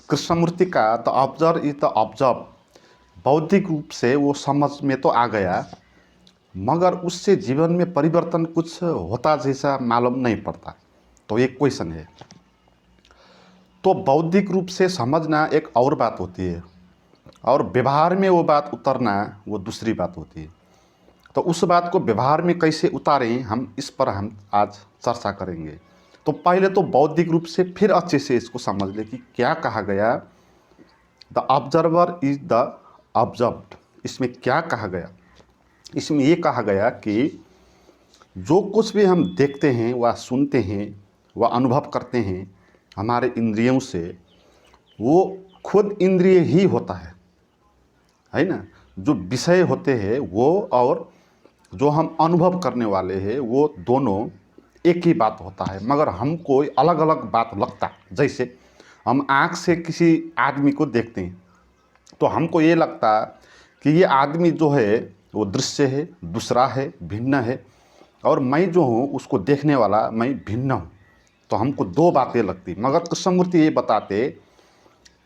कृष्णमूर्ति का the observe is the observe बौद्धिक रूप से वो समझ में तो आ गया, मगर उससे जीवन में परिवर्तन कुछ होता जैसा मालूम नहीं पड़ता। तो ये क्वेश्चन है। तो बौद्धिक रूप से समझना एक और बात होती है, और व्यवहार में वो बात उतरना वो दूसरी बात होती है। तो उस बात को व्यवहार में कैसे उतारें, हम इस पर हम आज चर्चा करेंगे। तो पहले तो बौद्धिक रूप से फिर अच्छे से इसको समझ ले कि क्या कहा गया। The observer is the observed, इसमें क्या कहा गया। इसमें ये कहा गया कि जो कुछ भी हम देखते हैं व सुनते हैं व अनुभव करते हैं हमारे इंद्रियों से, वो खुद इंद्रिय ही होता है ना। जो विषय होते हैं वो और जो हम अनुभव करने वाले हैं वो दोनों एक ही बात होता है, मगर हमको अलग अलग बात लगता है। जैसे हम आँख से किसी आदमी को देखते हैं तो हमको ये लगता कि ये आदमी जो है वो दृश्य है, दूसरा है, भिन्न है, और मैं जो हूँ उसको देखने वाला मैं भिन्न हूँ। तो हमको दो बातें लगती, मगर कृष्णमूर्ति ये बताते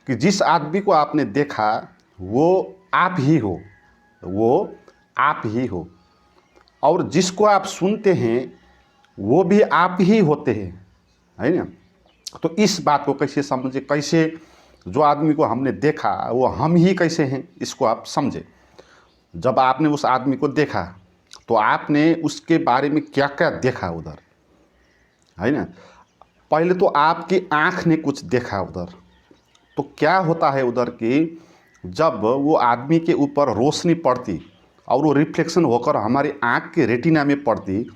कि जिस आदमी को आपने देखा वो आप ही हो, वो आप ही हो, और जिसको आप सुनते हैं वो भी आप ही होते हैं, है ना। तो इस बात को कैसे समझे, कैसे जो आदमी को हमने देखा वो हम ही कैसे हैं, इसको आप समझे। जब आपने उस आदमी को देखा तो आपने उसके बारे में क्या क्या देखा उधर, है ना। पहले तो आपकी आँख ने कुछ देखा उधर। तो क्या होता है उधर कि जब वो आदमी के ऊपर रोशनी पड़ती और वो रिफ्लेक्शन होकर हमारी आँख के रेटिना में पड़ती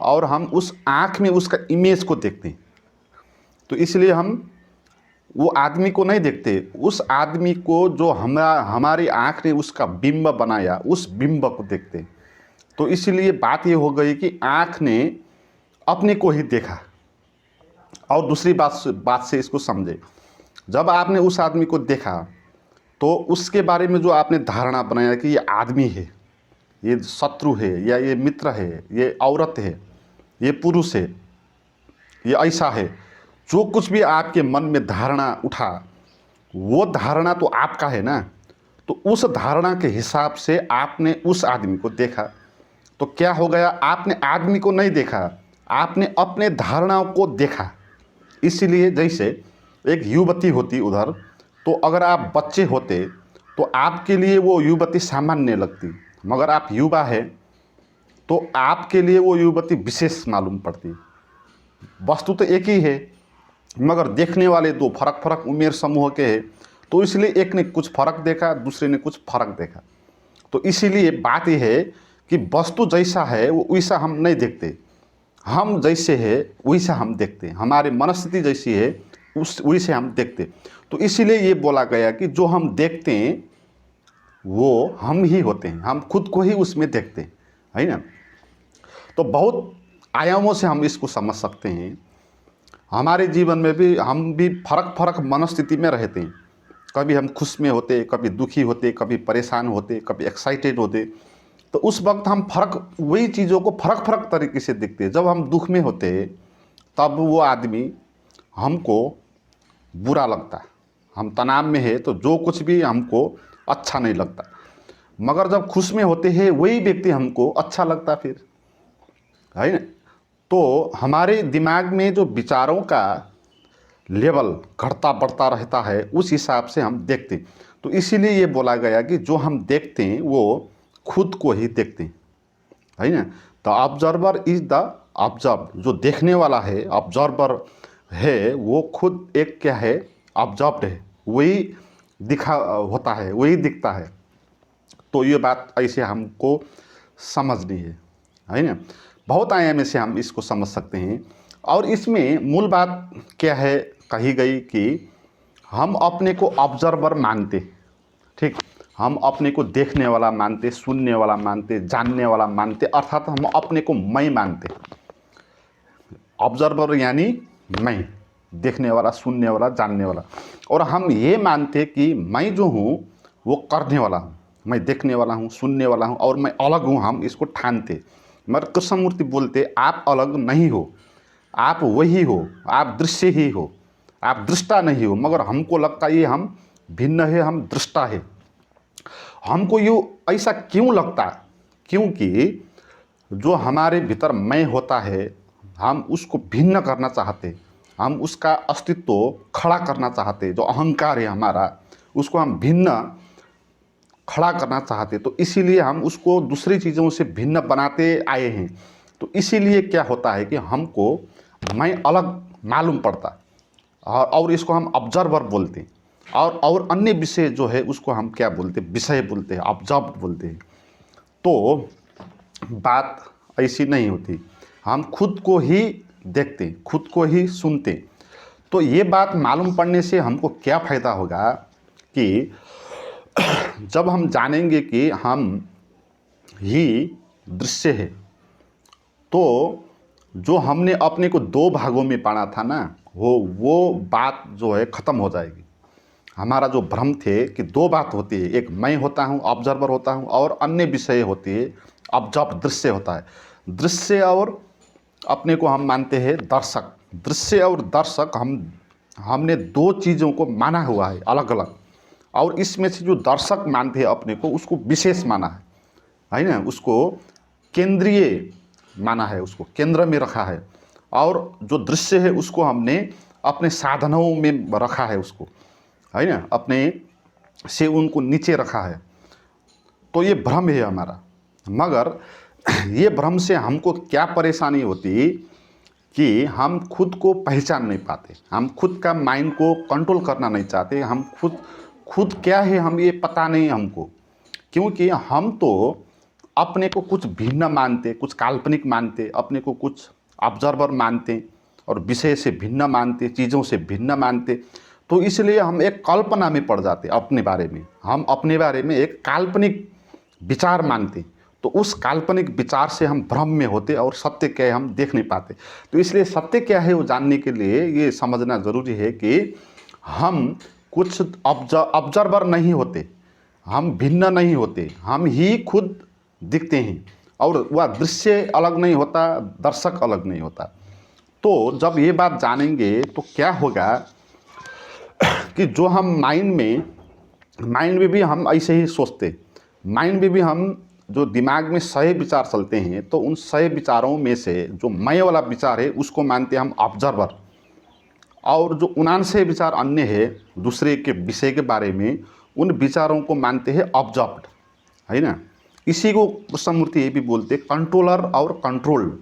और हम उस आँख में उसका इमेज को देखते हैं, तो इसलिए हम वो आदमी को नहीं देखते, उस आदमी को जो हमारी आँख ने उसका बिंब बनाया उस बिंब को देखते। तो इसलिए बात ये हो गई कि आँख ने अपने को ही देखा। और दूसरी बात से इसको समझे, जब आपने उस आदमी को देखा तो उसके बारे में जो आपने धारणा बनाया कि ये आदमी है, ये शत्रु है, या ये मित्र है, ये औरत है, ये पुरुष है, ये ऐसा है, जो कुछ भी आपके मन में धारणा उठा वो धारणा तो आपका है ना। तो उस धारणा के हिसाब से आपने उस आदमी को देखा। तो क्या हो गया, आपने आदमी को नहीं देखा, आपने अपने धारणाओं को देखा। इसीलिए जैसे एक युवती होती उधर, तो अगर आप बच्चे होते तो आपके लिए वो युवती सामान्य लगती, मगर आप युवा है तो आपके लिए वो युवती विशेष मालूम पड़ती। वस्तु तो एक ही है, मगर देखने वाले दो फर्क फर्क उम्र समूह के हैं, तो इसलिए एक ने कुछ फर्क देखा, दूसरे ने कुछ फर्क देखा। तो इसीलिए बात यह है कि वस्तु जैसा है वो वैसा हम नहीं देखते, हम जैसे है वैसा हम देखते हैं, हमारी मनस्थिति जैसी है उस वैसे हम देखते। तो इसीलिए ये बोला गया कि जो हम देखते हैं वो हम ही होते हैं, हम खुद को ही उसमें देखते हैं, है ना। तो बहुत आयामों से हम इसको समझ सकते हैं। हमारे जीवन में भी हम भी फर्क फर्क मनस्थिति में रहते हैं, कभी हम खुश में होते, कभी दुखी होते, कभी परेशान होते, कभी एक्साइटेड होते। तो उस वक्त हम फर्क वही चीज़ों को फर्क फर्क तरीके से देखते हैं। जब हम दुख में होते तब वो आदमी हमको बुरा लगता, हम तनाव में है तो जो कुछ भी हमको अच्छा नहीं लगता, मगर जब खुश में होते हैं वही व्यक्ति हमको अच्छा लगता फिर, है ना। तो हमारे दिमाग में जो विचारों का लेवल घटता बढ़ता रहता है उस हिसाब से हम देखते हैं। तो इसीलिए ये बोला गया कि जो हम देखते हैं वो खुद को ही देखते हैं, है ना। The observer is the observe, जो देखने वाला है ऑब्जर्वर है वो खुद एक क्या है, ऑब्जर्व्ड है, वही दिखा होता है, वही दिखता है। तो ये बात ऐसे हमको समझनी है ना। बहुत आयाम से हम इसको समझ सकते हैं। और इसमें मूल बात क्या है कही गई कि हम अपने को ऑब्जर्वर मानते, ठीक, हम अपने को देखने वाला मानते, सुनने वाला मानते, जानने वाला मानते, अर्थात हम अपने को मैं मानते। ऑब्जर्वर यानी मैं, देखने वाला, सुनने वाला, जानने वाला। और हम ये मानते कि मैं जो हूँ वो करने वाला हूँ, मैं देखने वाला हूँ, सुनने वाला हूँ, और मैं अलग हूँ, हम इसको ठानते। मगर कृष्णमूर्ति बोलते आप अलग नहीं हो, आप वही हो, आप दृश्य ही हो, आप दृष्टा नहीं हो, मगर हमको लगता है ये हम भिन्न है, हम दृष्टा है। हमको ये ऐसा क्यों लगता? क्योंकि जो हमारे भीतर मैं होता है, हम उसको भिन्न करना चाहते, हम उसका अस्तित्व खड़ा करना चाहते। जो अहंकार है हमारा, उसको हम भिन्न खड़ा करना चाहते, तो इसीलिए हम उसको दूसरी चीज़ों से भिन्न बनाते आए हैं। तो इसीलिए क्या होता है कि हमको मैं अलग मालूम पड़ता, और इसको हम ऑब्जर्वर बोलते हैं। और अन्य विषय जो है उसको हम क्या बोलते हैं? विषय बोलते हैं, ऑब्जर्व बोलते हैं। तो बात ऐसी नहीं होती, हम खुद को ही देखते, खुद को ही सुनते। तो ये बात मालूम पड़ने से हमको क्या फ़ायदा होगा कि जब हम जानेंगे कि हम ही दृश्य है, तो जो हमने अपने को दो भागों में बांटा था ना, वो बात जो है ख़त्म हो जाएगी। हमारा जो भ्रम थे कि दो बात होती है, एक मैं होता हूँ, ऑब्जर्वर होता हूँ, और अन्य विषय होती है, ऑब्जर्व, दृश्य होता है। दृश्य और अपने को हम मानते हैं दर्शक। दृश्य और दर्शक हमने दो चीज़ों को माना हुआ है अलग अलग, और इसमें से जो दर्शक मानते हैं अपने को, उसको विशेष माना है ना, उसको केंद्रीय माना है, उसको केंद्र में रखा है। और जो दृश्य है उसको हमने अपने साधनों में रखा है, उसको है ना, अपने से उनको नीचे रखा है। तो ये भ्रम है हमारा। मगर ये भ्रम से हमको क्या परेशानी होती कि हम खुद को पहचान नहीं पाते, हम खुद का माइंड को कंट्रोल करना नहीं चाहते। हम खुद क्या है हम ये पता नहीं हमको, क्योंकि हम तो अपने को कुछ भिन्न मानते, कुछ काल्पनिक मानते, अपने को कुछ ऑब्जर्वर मानते, और विषय से भिन्न मानते, चीज़ों से भिन्न मानते। तो इसलिए हम एक कल्पना में पड़ जाते अपने बारे में। हम अपने बारे में एक काल्पनिक विचार मानते, तो उस काल्पनिक विचार से हम भ्रम में होते, और सत्य क्या है हम देख नहीं पाते। तो इसलिए सत्य क्या है वो जानने के लिए ये समझना ज़रूरी है कि हम कुछ ऑब्जर्वर नहीं होते, हम भिन्न नहीं होते, हम ही खुद दिखते हैं। और वह दृश्य अलग नहीं होता, दर्शक अलग नहीं होता। तो जब ये बात जानेंगे तो क्या होगा कि जो हम माइंड में भी हम ऐसे ही सोचते, माइंड में भी हम जो दिमाग में 100 विचार चलते हैं, तो उन 100 विचारों में से जो मैं वाला विचार है उसको मानते हैं हम ऑब्जर्वर, और जो 79 विचार अन्य है दूसरे के विषय के बारे में, उन विचारों को मानते हैं ऑब्जर्व्ड, है ना। इसी को कृष्णमूर्ति ये भी बोलते हैं कंट्रोलर और कंट्रोल।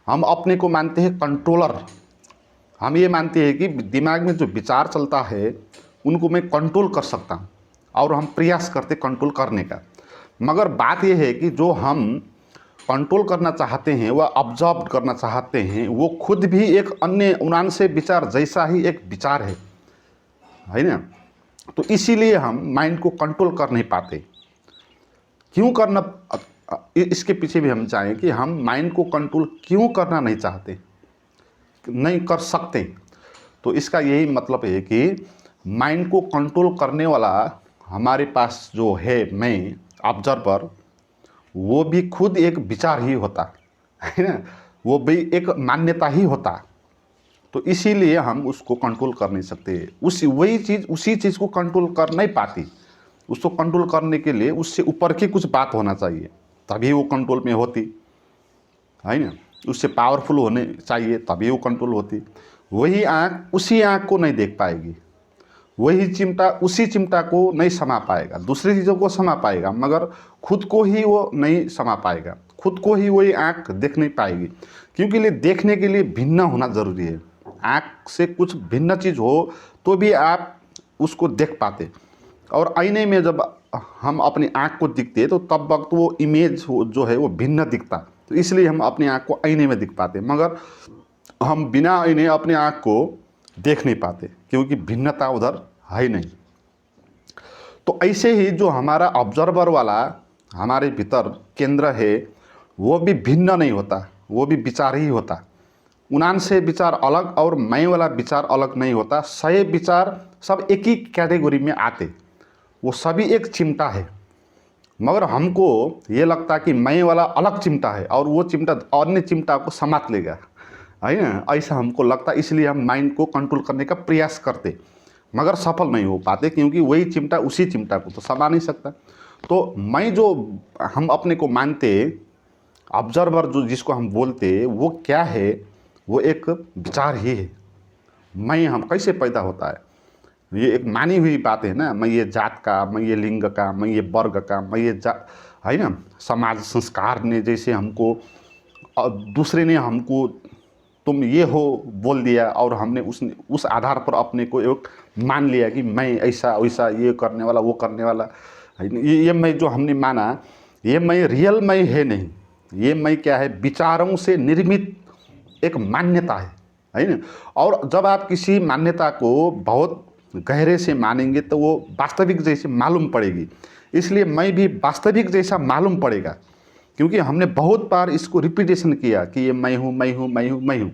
हम अपने को मानते हैं कंट्रोलर, हम ये मानते हैं कि दिमाग में जो विचार चलता है उनको मैं कंट्रोल कर सकता हूँ, और हम प्रयास करते कंट्रोल करने का। मगर बात यह है कि जो हम कंट्रोल करना चाहते हैं, वह ऑब्जर्व करना चाहते हैं, वो खुद भी एक अन्य 79 विचार जैसा ही एक विचार है ना। तो इसीलिए हम माइंड को कंट्रोल कर नहीं पाते। क्यों करना, इसके पीछे भी हम चाहें कि हम माइंड को कंट्रोल क्यों करना नहीं चाहते, नहीं कर सकते। तो इसका यही मतलब है कि माइंड को कंट्रोल करने वाला हमारे पास जो है मैं ऑब्जर्वर, वो भी खुद एक विचार ही होता है ना, वो भी एक मान्यता ही होता। तो इसीलिए हम उसको कंट्रोल कर नहीं सकते। उसी चीज़ को कंट्रोल कर नहीं पाती। उसको कंट्रोल करने के लिए उससे ऊपर की कुछ बात होना चाहिए, तभी वो कंट्रोल में होती है ना। उससे पावरफुल होने चाहिए तभी वो कंट्रोल होती। वही आँख उसी आँख को नहीं देख पाएगी, वही चिमटा उसी चिमटा को नहीं समा पाएगा, दूसरी चीज़ों को समा पाएगा, मगर खुद को ही वो नहीं समा पाएगा। खुद को ही वही आँख देख नहीं पाएगी, क्योंकि देखने के लिए भिन्न होना ज़रूरी है। आँख से कुछ भिन्न चीज़ हो तो भी आप उसको देख पाते। और आईने में जब हम अपनी आँख को दिखते तो तब वक्त वो इमेज जो है वो भिन्न दिखता। तो इसलिए हम अपनी आँख को आईने में दिख पाते, मगर हम बिना आईने अपने आँख को देख नहीं पाते, क्योंकि भिन्नता उधर है नहीं। तो ऐसे ही जो हमारा ऑब्जर्वर वाला हमारे भीतर केंद्र है, वो भी भिन्न नहीं होता, वो भी विचार ही होता। 79 विचार अलग और मैं वाला विचार अलग नहीं होता। 100 विचार सब एक ही कैटेगरी में आते, वो सभी एक चिमटा है। मगर हमको ये लगता कि मैं वाला अलग चिमटा है और वो चिमटा अन्य चिमटा को समात लेगा, है ना, ऐसा हमको लगता, इसलिए हम माइंड को कंट्रोल करने का प्रयास करते, मगर सफल नहीं हो पाते, क्योंकि वही चिमटा उसी चिमटा को तो समा नहीं सकता। तो मैं जो हम अपने को मानते, ऑब्जर्वर जो जिसको हम बोलते, वो क्या है, वो एक विचार ही है। मैं हम कैसे पैदा होता है, ये एक मानी हुई बात है ना, मैं ये जात का, मैं ये लिंग का, मैं ये वर्ग का, मैं ये है ना, समाज संस्कार ने जैसे हमको दूसरे ने हमको तुम ये हो बोल दिया, और हमने उस आधार पर अपने को एक मान लिया कि मैं ऐसा वैसा, ये करने वाला, वो करने वाला है ना। ये मैं जो हमने माना, ये मैं रियल मैं है नहीं, ये मैं क्या है, विचारों से निर्मित एक मान्यता है ना। और जब आप किसी मान्यता को बहुत गहरे से मानेंगे तो वो वास्तविक जैसे मालूम पड़ेगी, इसलिए मैं भी वास्तविक जैसा मालूम पड़ेगा, क्योंकि हमने बहुत बार इसको रिपीटेशन किया कि ये मैं हूँ, मैं हूँ, मैं हूँ, मैं हूँ।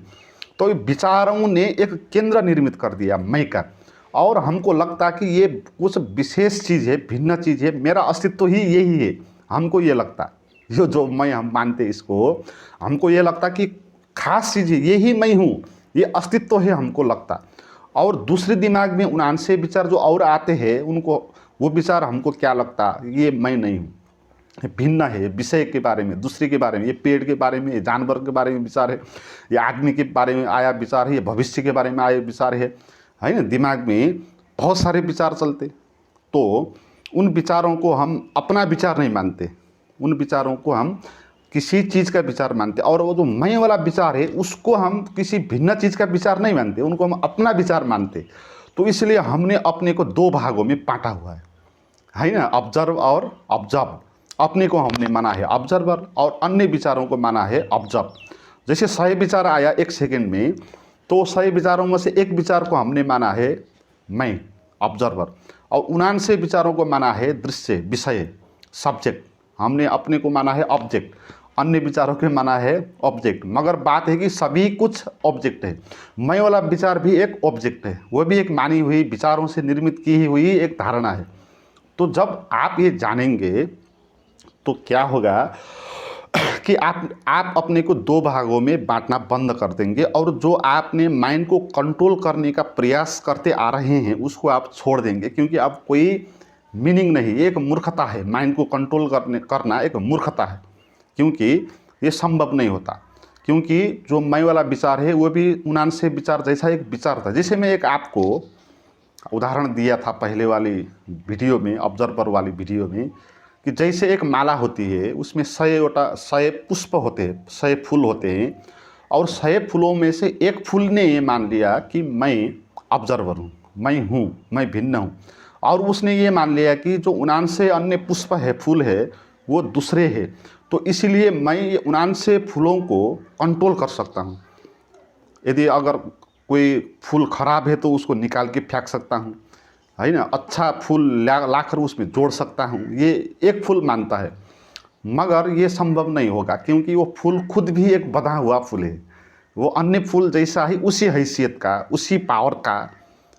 तो विचारों ने एक केंद्र निर्मित कर दिया मैं का, और हमको लगता कि ये कुछ विशेष चीज़ है, भिन्न चीज़ है, मेरा अस्तित्व ही यही है, हमको ये लगता, जो मैं हम मानते इसको, हमको ये लगता कि खास चीज़ है, यही मैं हूँ, ये अस्तित्व है हमको लगता। और दूसरे दिमाग में 79 विचार जो और आते हैं, उनको वो विचार हमको क्या लगता, ये मैं नहीं हूँ, भिन्न है, विषय के बारे में, दूसरे के बारे में, ये पेड़ के बारे में, ये जानवर के बारे में विचार है, ये आदमी के बारे में आया विचार है, ये भविष्य के बारे में आया विचार है ना। दिमाग में बहुत सारे विचार चलते, तो उन विचारों को हम अपना विचार नहीं मानते, उन विचारों को हम किसी चीज़ का विचार मानते, और वो जो मैं वाला विचार है उसको हम किसी भिन्न चीज़ का विचार नहीं मानते, उनको हम अपना विचार मानते। तो इसलिए हमने अपने को दो भागों में बांटा हुआ है ना, ऑब्जर्व और ऑब्जर्व। अपने को हमने माना है ऑब्जर्वर, और अन्य विचारों को माना है ऑब्जर्व। जैसे 100 विचार आया एक सेकंड में, तो 100 विचारों में से एक विचार को हमने माना है मैं, ऑब्जर्वर, और 79 विचारों को माना है दृश्य, विषय, सब्जेक्ट। हमने अपने को माना है ऑब्जेक्ट, अन्य विचारों के माना है ऑब्जेक्ट। मगर बात है कि सभी कुछ ऑब्जेक्ट है, मैं वाला विचार भी एक ऑब्जेक्ट है, वो भी एक मानी हुई विचारों से निर्मित की हुई एक धारणा है। तो जब आप ये जानेंगे तो क्या होगा कि आप अपने को दो भागों में बांटना बंद कर देंगे, और जो आपने माइंड को कंट्रोल करने का प्रयास करते आ रहे हैं उसको आप छोड़ देंगे, क्योंकि अब कोई मीनिंग नहीं, एक मूर्खता है, माइंड को कंट्रोल करना एक मूर्खता है, क्योंकि ये संभव नहीं होता। क्योंकि जो मैं वाला विचार है वो भी 79 विचार जैसा एक विचार था। जैसे मैं एक आपको उदाहरण दिया था पहले वाली वीडियो में, ऑब्जर्वर वाली वीडियो में, कि जैसे एक माला होती है, उसमें 100 पुष्प होते हैं, 100 फूल होते हैं, और 100 फूलों में से एक फूल ने ये मान लिया कि मैं ऑब्जर्वर हूँ, मैं भिन्न हूँ, और उसने ये मान लिया कि जो 79 अन्य पुष्प है, फूल है, वो दूसरे है। तो इसलिए मैं ये 79 फूलों को कंट्रोल कर सकता हूँ। यदि अगर कोई फूल खराब है तो उसको निकाल के फेंक सकता हूँ, है ना, अच्छा फूल लाकर उसमें जोड़ सकता हूँ, ये एक फूल मानता है। मगर ये संभव नहीं होगा, क्योंकि वो फूल खुद भी एक बंधा हुआ फूल है, वो अन्य फूल जैसा ही उसी हैसियत का, उसी पावर का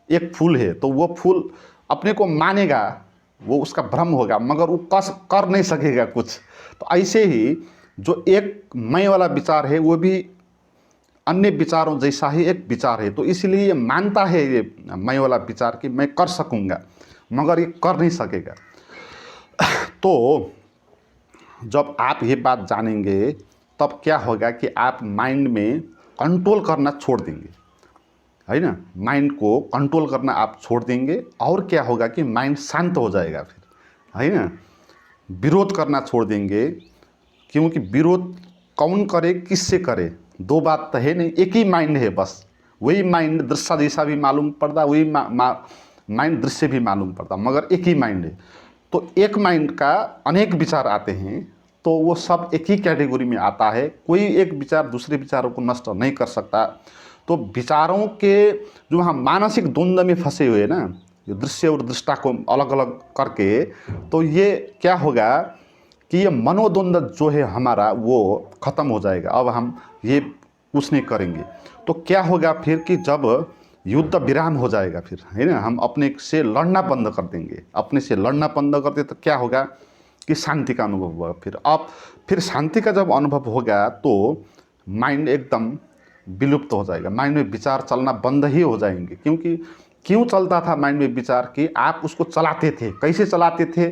एक फूल है। तो वो फूल अपने को मानेगा, वो उसका भ्रम होगा, मगर वो कर नहीं सकेगा कुछ। तो ऐसे ही जो एक मैं वाला विचार है वो भी अन्य विचारों जैसा ही एक विचार है। तो इसलिए ये मानता है, ये मैं वाला विचार, कि मैं कर सकूँगा, मगर ये कर नहीं सकेगा। तो जब आप ये बात जानेंगे तब क्या होगा कि आप माइंड में कंट्रोल करना छोड़ देंगे, है ना, माइंड को कंट्रोल करना आप छोड़ देंगे। और क्या होगा कि माइंड शांत हो जाएगा फिर, है ना, विरोध करना छोड़ देंगे। क्योंकि विरोध कौन करे, किससे करे, दो बात तो है नहीं, एक ही माइंड है बस। वही माइंड दृश्य जैसा भी मालूम पड़ता, वही माइंड दृश्य भी मालूम पड़ता, मगर एक ही माइंड है। तो एक माइंड का अनेक विचार आते हैं, तो वो सब एक ही कैटेगरी में आता है। कोई एक विचार दूसरे विचारों को नष्ट नहीं कर सकता। तो विचारों के जो हम मानसिक द्वंद्व में फंसे हुए ना, जो दृश्य और दृष्टा को अलग अलग करके, तो ये क्या होगा कि ये मनोद्वंद्व जो है हमारा वो ख़त्म हो जाएगा। अब हम ये कुछ नहीं करेंगे। तो क्या होगा फिर कि जब युद्ध विराम हो जाएगा फिर, है ना, हम अपने से लड़ना बंद कर देंगे। अपने से लड़ना बंद कर दे तो क्या होगा कि शांति का अनुभव होगा। फिर शांति का जब अनुभव होगा तो माइंड एकदम विलुप्त हो जाएगा, माइंड में विचार चलना बंद ही हो जाएंगे। क्योंकि क्यों चलता था माइंड में विचार कि आप उसको चलाते थे, कैसे चलाते थे,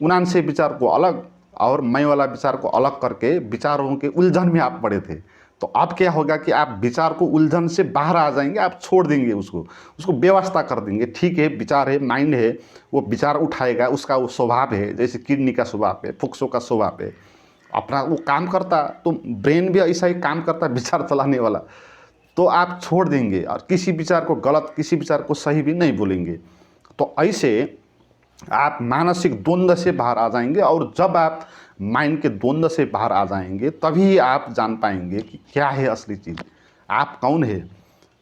79 विचार को अलग और मैं वाला विचार को अलग करके विचारों के उलझन में आप पड़े थे। तो अब क्या होगा कि आप विचार को उलझन से बाहर आ जाएंगे, आप छोड़ देंगे उसको, उसको व्यवस्था कर देंगे। ठीक है, विचार है, माइंड है, वो विचार उठाएगा, उसका वो स्वभाव है, जैसे किडनी का स्वभाव है, फुक्सों का स्वभाव है, अपना वो काम करता, तो ब्रेन भी ऐसा ही काम करता विचार चलाने वाला। तो आप छोड़ देंगे और किसी विचार को गलत, किसी विचार को सही भी नहीं बोलेंगे। तो ऐसे आप मानसिक द्वंद्व से बाहर आ जाएंगे, और जब आप माइंड के द्वंद्व से बाहर आ जाएंगे तभी आप जान पाएंगे कि क्या है असली चीज़, आप कौन है।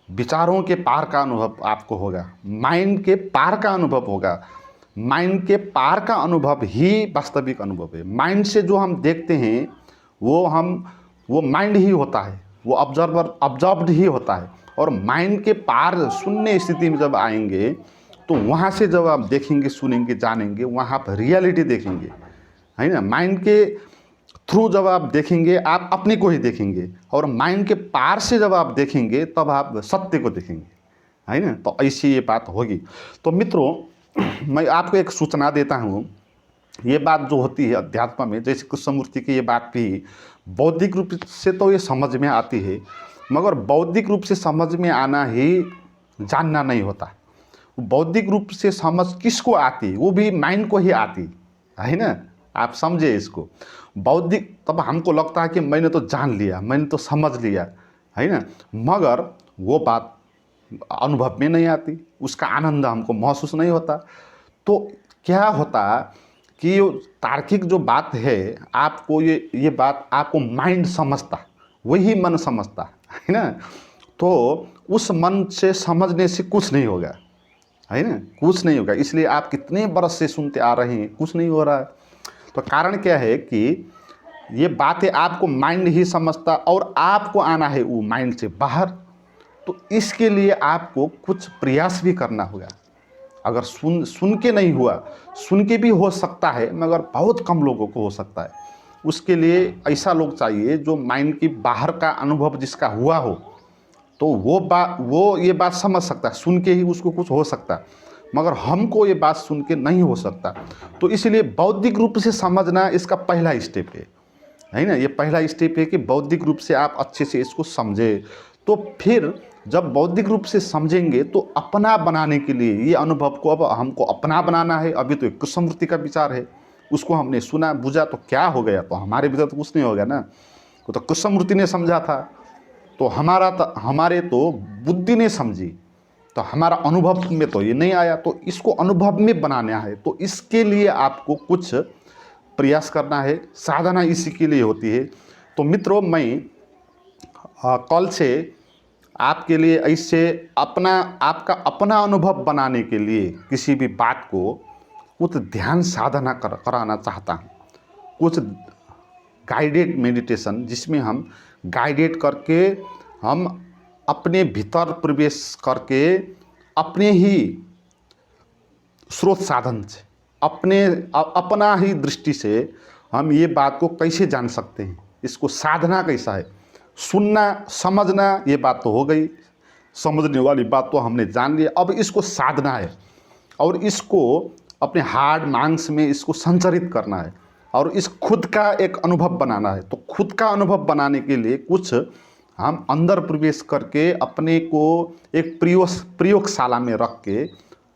विचारों के पार का अनुभव आपको होगा, माइंड के पार का अनुभव होगा। माइंड के पार का अनुभव ही वास्तविक अनुभव है। माइंड से जो हम देखते हैं वो माइंड ही होता है, वो ऑब्जर्व्ड ही होता है। और माइंड के पार शून्य स्थिति में जब आएंगे तो वहाँ से जब आप देखेंगे, सुनेंगे, जानेंगे, वहाँ आप रियलिटी देखेंगे, है ना। माइंड के थ्रू जब आप देखेंगे आप अपने को ही देखेंगे, और माइंड के पार से जब आप देखेंगे तब आप सत्य को देखेंगे, है ना। तो ऐसी ये बात होगी। तो मित्रों, मैं आपको एक सूचना देता हूँ। ये बात जो होती है अध्यात्म में, जैसे कृष्णमूर्ति की ये बात भी बौद्धिक रूप से तो ये समझ में आती है, मगर बौद्धिक रूप से समझ में आना ही जानना नहीं होता। बौद्धिक रूप से समझ किसको आती, वो भी माइंड को ही आती है ना। आप समझे इसको, बौद्धिक, तब हमको लगता है कि मैंने तो जान लिया, मैंने तो समझ लिया, है ना, मगर वो बात अनुभव में नहीं आती, उसका आनंद हमको महसूस नहीं होता। तो क्या होता कि ये तार्किक जो बात है, आपको ये बात आपको माइंड समझता, वही मन समझता है ना। तो उस मन से समझने से कुछ नहीं होगा, है ना, कुछ नहीं होगा। इसलिए आप कितने बरस से सुनते आ रहे हैं, कुछ नहीं हो रहा है। तो कारण क्या है कि ये बातें आपको माइंड ही समझता, और आपको आना है वो माइंड से बाहर। तो इसके लिए आपको कुछ प्रयास भी करना होगा। अगर सुन के नहीं हुआ, सुन के भी हो सकता है, मगर बहुत कम लोगों को हो सकता है। उसके लिए ऐसा लोग चाहिए जो माइंड की बाहर का अनुभव जिसका हुआ हो, तो वो ये बात समझ सकता है, सुन के ही उसको कुछ हो सकता है, मगर हमको ये बात सुन के नहीं हो सकता। तो इसलिए बौद्धिक रूप से समझना इसका पहला स्टेप है ना। ये पहला स्टेप है कि बौद्धिक रूप से आप अच्छे से इसको समझे। तो फिर जब बौद्धिक रूप से समझेंगे तो अपना बनाने के लिए ये अनुभव को अब हमको अपना बनाना है। अभी तो एक कृष्णमूर्ति का विचार है, उसको हमने सुना बुझा तो क्या हो गया, तो हमारे भीतर तो कुछ नहीं हो गया ना, वो तो कृष्णमूर्ति ने समझा था। तो हमारे तो बुद्धि ने समझी, तो हमारा अनुभव में तो ये नहीं आया। तो इसको अनुभव में बनाना है, तो इसके लिए आपको कुछ प्रयास करना है, साधना इसी के लिए होती है। तो मित्रों, मैं कल से आपके लिए ऐसे आपका अपना अनुभव बनाने के लिए किसी भी बात को कुछ ध्यान साधना कराना चाहता हूँ। कुछ गाइडेड मेडिटेशन, जिसमें हम गाइडेड करके हम अपने भीतर प्रवेश करके अपने ही स्रोत साधन से, अपना ही दृष्टि से हम ये बात को कैसे जान सकते हैं, इसको साधना कैसा है। सुनना समझना ये बात तो हो गई, समझने वाली बात तो हमने जान लिया। अब इसको साधना है, और इसको अपने हार्ड मांस में इसको संचरित करना है, और इस खुद का एक अनुभव बनाना है। तो खुद का अनुभव बनाने के लिए कुछ हम अंदर प्रवेश करके अपने को एक प्रयोगशाला में रख के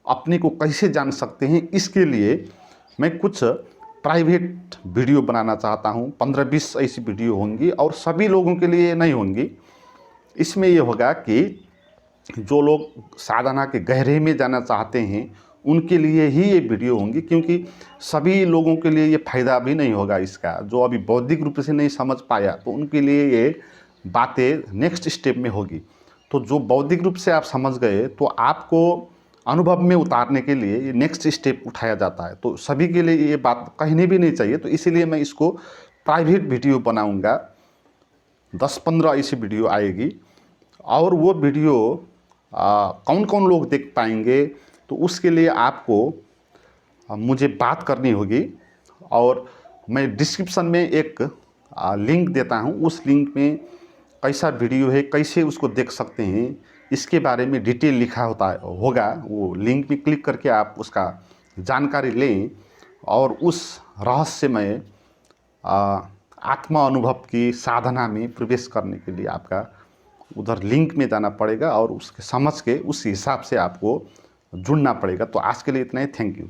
अपने को कैसे जान सकते हैं, इसके लिए मैं कुछ प्राइवेट वीडियो बनाना चाहता हूँ। 15-20 ऐसी वीडियो होंगी, और सभी लोगों के लिए नहीं होंगी। इसमें ये होगा कि जो लोग साधना के गहरे में जाना चाहते हैं उनके लिए ही ये वीडियो होंगी, क्योंकि सभी लोगों के लिए ये फ़ायदा भी नहीं होगा इसका। जो अभी बौद्धिक रूप से नहीं समझ पाया, तो उनके लिए ये बातें नेक्स्ट स्टेप में होगी। तो जो बौद्धिक रूप से आप समझ गए, तो आपको अनुभव में उतारने के लिए ये नेक्स्ट स्टेप उठाया जाता है। तो सभी के लिए ये बात कहनी भी नहीं चाहिए। तो इसीलिए मैं इसको प्राइवेट वीडियो बनाऊंगा, 10-15 ऐसी वीडियो आएगी। और वो वीडियो कौन कौन लोग देख पाएंगे, तो उसके लिए आपको मुझे बात करनी होगी। और मैं डिस्क्रिप्शन में एक लिंक देता हूँ, उस लिंक में कैसा वीडियो है, कैसे उसको देख सकते हैं, इसके बारे में डिटेल लिखा होगा। वो लिंक पे क्लिक करके आप उसका जानकारी लें और उस रहस्यमय आत्मा अनुभव की साधना में प्रवेश करने के लिए आपका उधर लिंक में जाना पड़ेगा और उसके समझ के उस हिसाब से आपको जुड़ना पड़ेगा। तो आज के लिए इतना ही। Thank you.